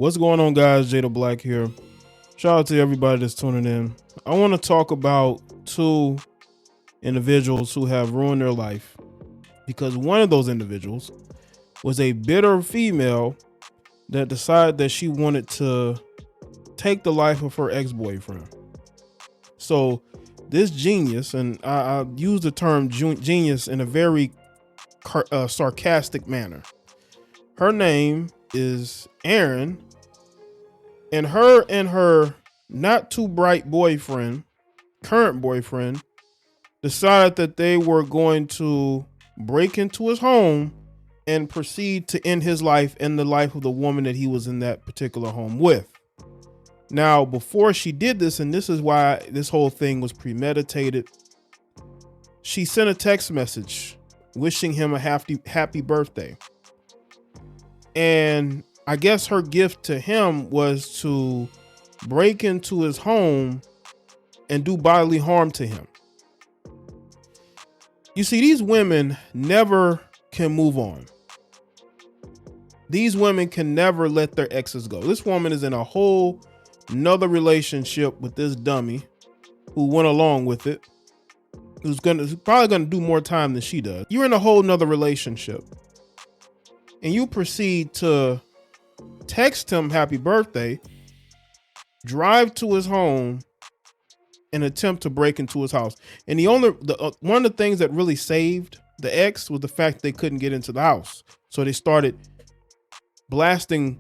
What's going on, guys? Jay the Black here. Shout out to everybody that's tuning in. I want to talk about two individuals who have ruined their life because one of those individuals was a bitter female that decided that she wanted to take the life of her ex-boyfriend. So this genius, and I use the term genius in a very sarcastic manner. Her name is Erann, and her not too bright boyfriend, current boyfriend, decided that they were going to break into his home and proceed to end his life and the life of the woman that he was in that particular home with. Now, before she did this, and this is why this whole thing was premeditated, she sent a text message wishing him a happy birthday. And I guess her gift to him was to break into his home and do bodily harm to him. You see, these women never can move on. These women can never let their exes go. This woman is in a whole nother relationship with this dummy who went along with it, who's probably gonna do more time than she does. You're in a whole nother relationship and you proceed to text him happy birthday, drive to his home, and attempt to break into his house. And one of the things that really saved the ex was the fact they couldn't get into the house. So they started blasting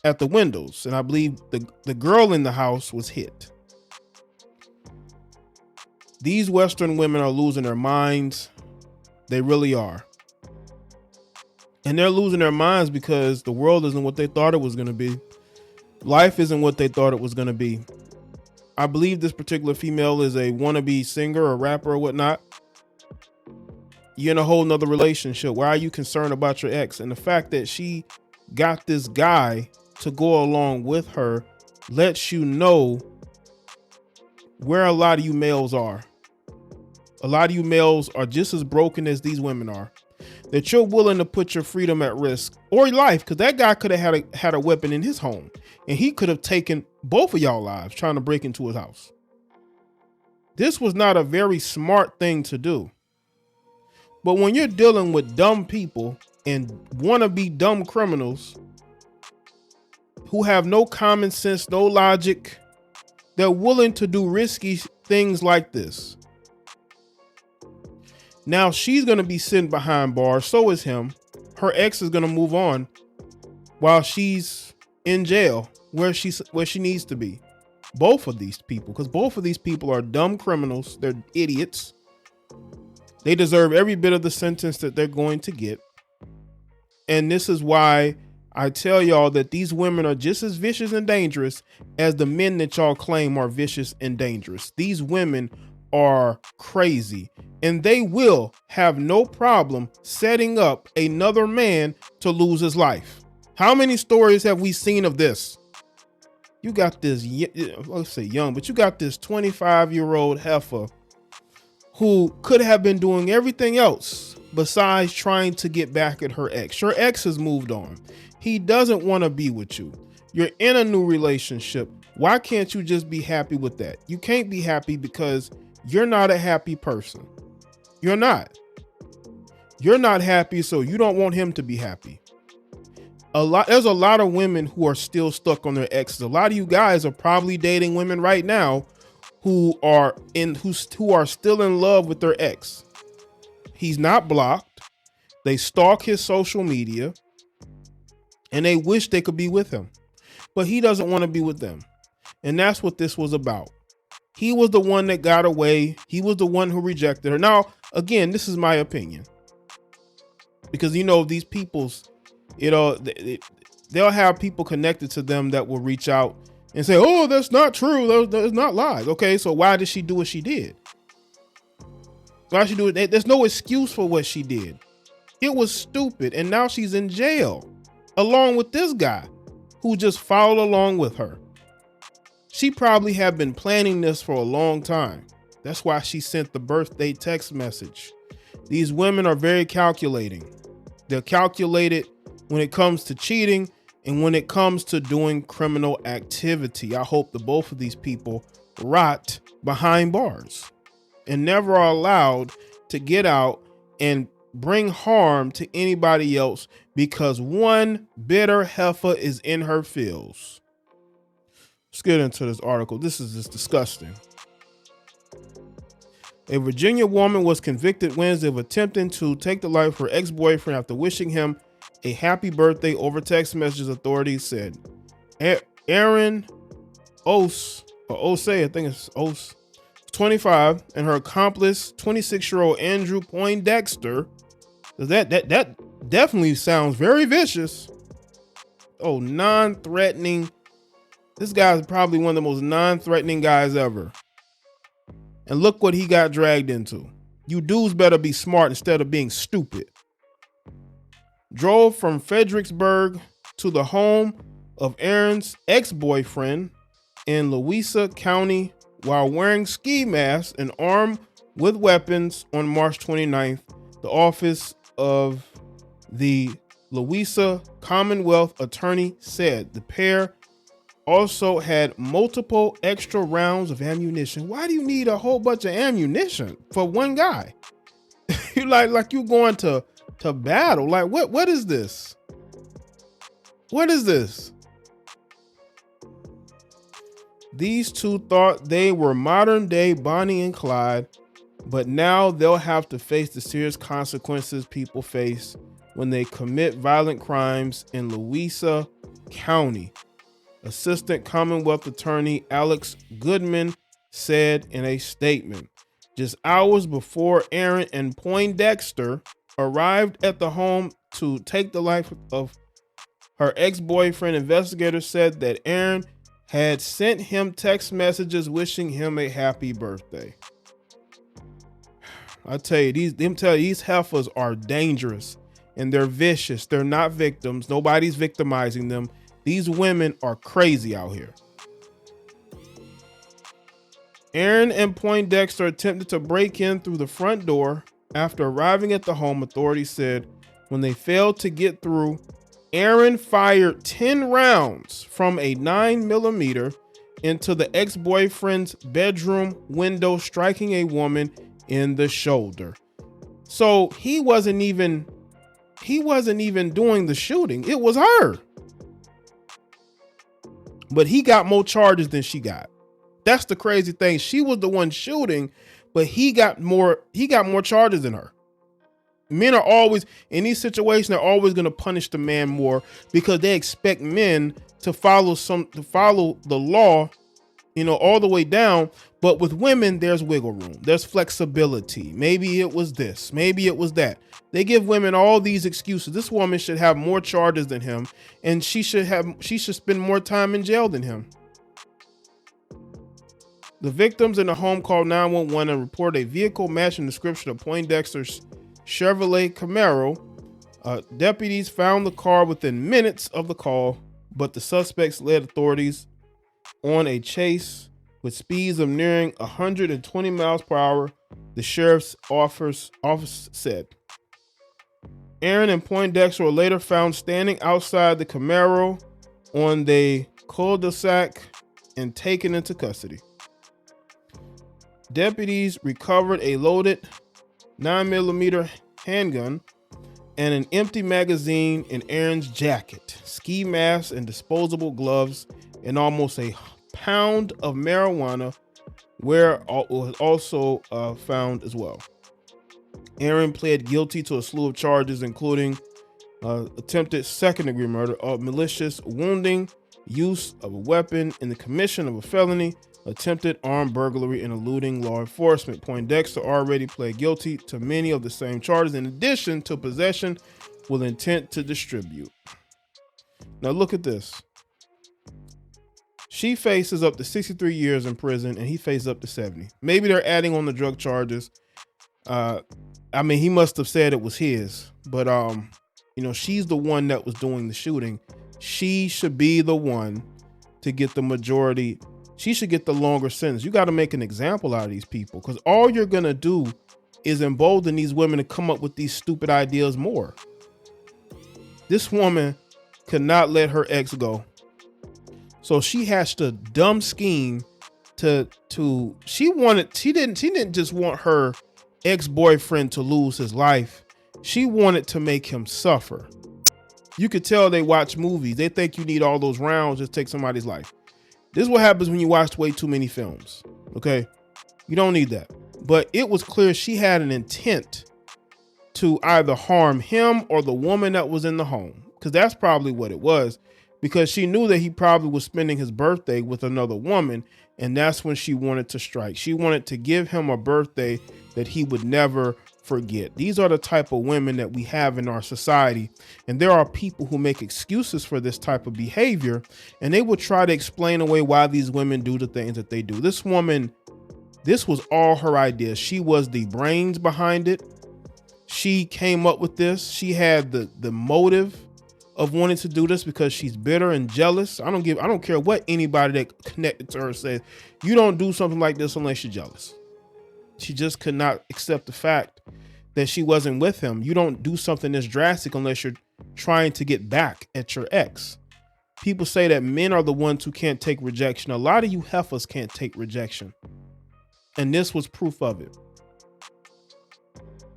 at the windows. And I believe the girl in the house was hit. These Western women are losing their minds. They really are. And they're losing their minds because the world isn't what they thought it was going to be. Life isn't what they thought it was going to be. I believe this particular female is a wannabe singer or rapper or whatnot. You're in a whole nother relationship. Why are you concerned about your ex? And the fact that she got this guy to go along with her lets you know where a lot of you males are. A lot of you males are just as broken as these women are. That you're willing to put your freedom at risk or your life, because that guy could have had a weapon in his home and he could have taken both of y'all lives trying to break into his house. This was not a very smart thing to do. But when you're dealing with dumb people and wannabe dumb criminals who have no common sense, no logic, they're willing to do risky things like this. Now she's going to be sitting behind bars. So is him. Her ex is going to move on while she's in jail where she needs to be. Both of these people, because both of these people are dumb criminals. They're idiots. They deserve every bit of the sentence that they're going to get. And this is why I tell y'all that these women are just as vicious and dangerous as the men that y'all claim are vicious and dangerous. These women are crazy, and they will have no problem setting up another man to lose his life. How many stories have we seen of this? You got this, let's say young, but you got this 25-year-old heifer who could have been doing everything else besides trying to get back at her ex. Your ex has moved on. He doesn't want to be with you. You're in a new relationship. Why can't you just be happy with that? You can't be happy because you're not a happy person. You're not. You're not happy, so you don't want him to be happy. There's a lot of women who are still stuck on their exes. A lot of you guys are probably dating women right now who are still in love with their ex. He's not blocked. They stalk his social media and they wish they could be with him, but he doesn't want to be with them. And that's what this was about. He was the one that got away. He was the one who rejected her. Now, again, this is my opinion, because these people's, they'll have people connected to them that will reach out and say, oh, that's not true. That's not lies. Okay, so why did she do what she did? Why she do it? There's no excuse for what she did. It was stupid. And now she's in jail along with this guy who just followed along with her. She probably had been planning this for a long time. That's why she sent the birthday text message. These women are very calculating. They're calculated when it comes to cheating, And when it comes to doing criminal activity, I hope that both of these people rot behind bars and never are allowed to get out and bring harm to anybody else because one bitter heifer is in her fields. Let's get into this article. This is just disgusting. A Virginia woman was convicted Wednesday of attempting to take the life of her ex-boyfriend after wishing him a happy birthday over text messages, authorities said. Erann Ohse, or Ohse, I think it's Ohse, 25, and her accomplice, 26-year-old Andrew Poindexter. That definitely sounds very vicious. Oh, non-threatening. This guy's probably one of the most non-threatening guys ever. And look what he got dragged into. You dudes better be smart instead of being stupid. Drove from Fredericksburg to the home of Erann's ex-boyfriend in Louisa County while wearing ski masks and armed with weapons on March 29th, the office of the Louisa Commonwealth Attorney said. The pair also had multiple extra rounds of ammunition. Why do you need a whole bunch of ammunition for one guy? You like you going to battle. Like what is this? What is this? These two thought they were modern day Bonnie and Clyde, but now they'll have to face the serious consequences people face when they commit violent crimes in Louisa County. Assistant Commonwealth Attorney Alex Goodman said in a statement. Just hours before Erann and Poindexter arrived at the home to take the life of her ex-boyfriend, investigators said that Erann had sent him text messages wishing him a happy birthday. I tell you, these heifers are dangerous and they're vicious. They're not victims. Nobody's victimizing them. These women are crazy out here. Erann and Poindexter attempted to break in through the front door after arriving at the home, authorities said. When they failed to get through, Erann fired 10 rounds from a 9mm into the ex-boyfriend's bedroom window, striking a woman in the shoulder. So he wasn't even doing the shooting. It was her. But he got more charges than she got. That's the crazy thing. She was the one shooting, but he got more charges than her. Men are always, in these situations, they're always going to punish the man more because they expect men to follow the law, all the way down. But with women, there's wiggle room. There's flexibility. Maybe it was this. Maybe it was that. They give women all these excuses. This woman should have more charges than him, and she should spend more time in jail than him. The victims in the home called 911 and reported a vehicle matching the description of Poindexter's Chevrolet Camaro. Deputies found the car within minutes of the call, but the suspects led authorities on a chase with speeds of nearing 120 miles per hour, the sheriff's office said. Erann and Poindexter were later found standing outside the Camaro on the cul-de-sac and taken into custody. Deputies recovered a loaded 9mm handgun and an empty magazine in Erann's jacket, ski mask and disposable gloves, and almost a pound of marijuana was also found as well. Erann pled guilty to a slew of charges, including attempted second-degree murder, malicious wounding, use of a weapon in the commission of a felony, attempted armed burglary, and eluding law enforcement. Poindexter already pled guilty to many of the same charges, in addition to possession with intent to distribute. Now look at this. She faces up to 63 years in prison, and he faces up to 70. Maybe they're adding on the drug charges. He must have said it was his, but she's the one that was doing the shooting. She should be the one to get the majority. She should get the longer sentence. You got to make an example out of these people, because all you're going to do is embolden these women to come up with these stupid ideas more. This woman could not let her ex go. So she hatched a dumb scheme she didn't just want her ex-boyfriend to lose his life. She wanted to make him suffer. You could tell they watch movies. They think you need all those rounds just take somebody's life. This is what happens when you watch way too many films. Okay? You don't need that. But it was clear she had an intent to either harm him or the woman that was in the home. Because that's probably what it was. Because she knew that he probably was spending his birthday with another woman. And that's when she wanted to strike. She wanted to give him a birthday that he would never forget. These are the type of women that we have in our society. And there are people who make excuses for this type of behavior. And they will try to explain away why these women do the things that they do. This woman, this was all her idea. She was the brains behind it. She came up with this. She had the motive of wanting to do this because she's bitter and jealous. I don't care what anybody that connected to her says. You don't do something like this unless you're jealous. She just could not accept the fact that she wasn't with him. You don't do something this drastic unless you're trying to get back at your ex. People say that men are the ones who can't take rejection. A lot of you heifers can't take rejection. And this was proof of it.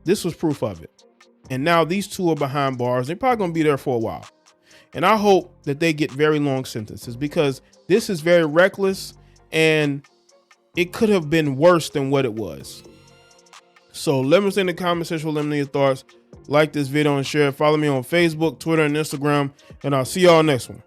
This was proof of it. And now these two are behind bars. They're probably going to be there for a while. And I hope that they get very long sentences because this is very reckless and it could have been worse than what it was. So let me know in the comment section, let me know your thoughts. Like this video and share it. Follow me on Facebook, Twitter, and Instagram. And I'll see y'all next one.